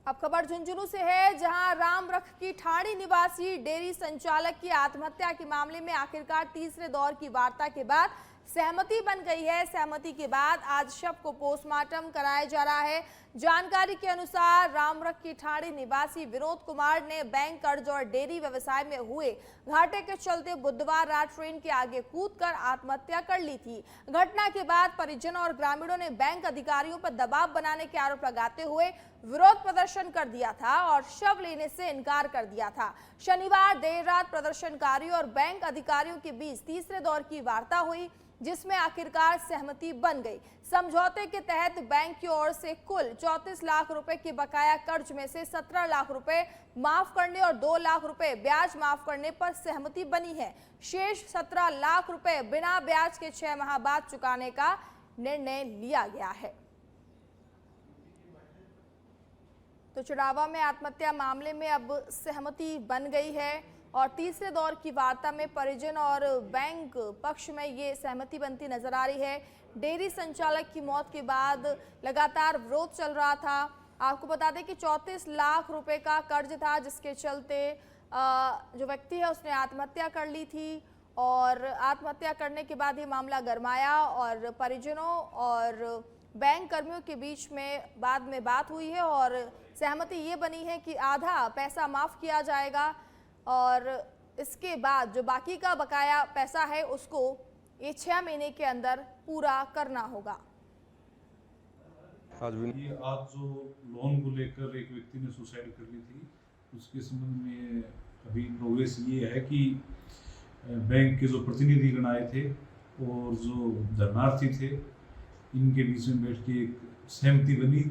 अब खबर झुंझुनू से है, जहां रामरख की ठाणी निवासी डेयरी संचालक की आत्महत्या के मामले में आखिरकार तीसरे दौर की वार्ता के बाद सहमति बन गई है। सहमति के बाद आज शव को पोस्टमार्टम कराया जा रहा है। जानकारी के अनुसार रामरख की ठाणी निवासी विनोद कुमार ने बैंक कर्ज और डेयरी व्यवसाय में हुए घाटे के चलते बुधवार रात ट्रेन के आगे कूदकर आत्महत्या कर ली थी। घटना के बाद परिजनों और ग्रामीणों ने बैंक अधिकारियों पर दबाव बनाने के आरोप लगाते हुए विरोध प्रदर्शन कर दिया था और शव लेने से इनकार कर दिया था। शनिवार देर रात प्रदर्शनकारियों और बैंक अधिकारियों के बीच तीसरे दौर की वार्ता हुई, जिसमें आखिरकार सहमति बन गई। समझौते के तहत बैंक की ओर से कुल 34 लाख रुपए के बकाया कर्ज में से 17 लाख रुपए माफ करने और 2 लाख रुपए ब्याज माफ करने पर सहमति बनी है। शेष 17 लाख रुपए बिना ब्याज के 6 माह बाद चुकाने का निर्णय लिया गया है। तो चुनावा में आत्महत्या मामले में अब सहमति बन गई है और तीसरे दौर की वार्ता में परिजन और बैंक पक्ष में ये सहमति बनती नजर आ रही है। डेयरी संचालक की मौत के बाद लगातार विरोध चल रहा था। आपको बता दें कि 34 लाख रुपए का कर्ज था, जिसके चलते जो व्यक्ति है उसने आत्महत्या कर ली थी और आत्महत्या करने के बाद ये मामला गरमाया और परिजनों और बैंक कर्मियों के बीच में बाद में बात हुई है और सहमति ये बनी है कि आधा पैसा माफ किया जाएगा और इसके बाद जो बाकी का बकाया पैसा है उसको ये 6 महीने के अंदर पूरा करना होगा। आज जो लोन को लेकर एक व्यक्ति ने सुसाइड कर ली थी, उसके संबंध में अभी प्रोग्रेस ये है कि बैंक के जो प्रतिनिधिगण आए थे और जो धरनार्थी थे, इनके बीच में बैठ के एक सहमति बनी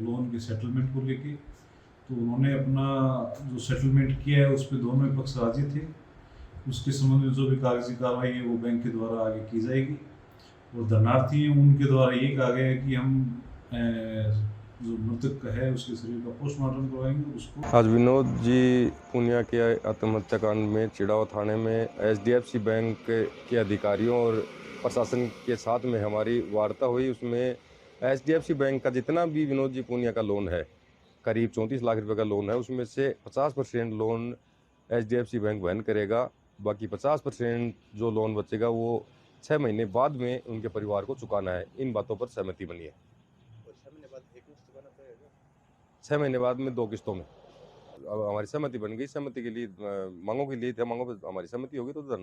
लोन के सेटलमेंट को लेके। तो उन्होंने अपना जो सेटलमेंट किया है उस पर दोनों पक्ष राजी थे। उसके संबंध में जो भी कागजी कार्रवाई है वो बैंक के द्वारा आगे की जाएगी और धरनार्थी हैं उनके द्वारा ये कहा गया है कि हम जो मृतक है उसके शरीर का पोस्टमार्टम करवाएंगे। उसको आज विनोद जी पुनिया के आत्महत्या कांड में चिड़ावा थाने में HDFC बैंक के अधिकारियों और प्रशासन के साथ में हमारी वार्ता हुई। उसमें HDFC बैंक का जितना भी विनोद जी पुनिया का लोन है, करीब 34 लाख रुपए का लोन है, उसमें से 50% लोन HDFC बैंक वहन करेगा। बाकी 50% जो लोन बचेगा वो 6 महीने बाद में उनके परिवार को चुकाना है। इन बातों पर सहमति बनी है। 6 महीने बाद में 2 किस्तों में अब हमारी सहमति बन गई। सहमति के लिए मांगों के लिए थे, मांगों पर हमारी सहमति होगी तो धरना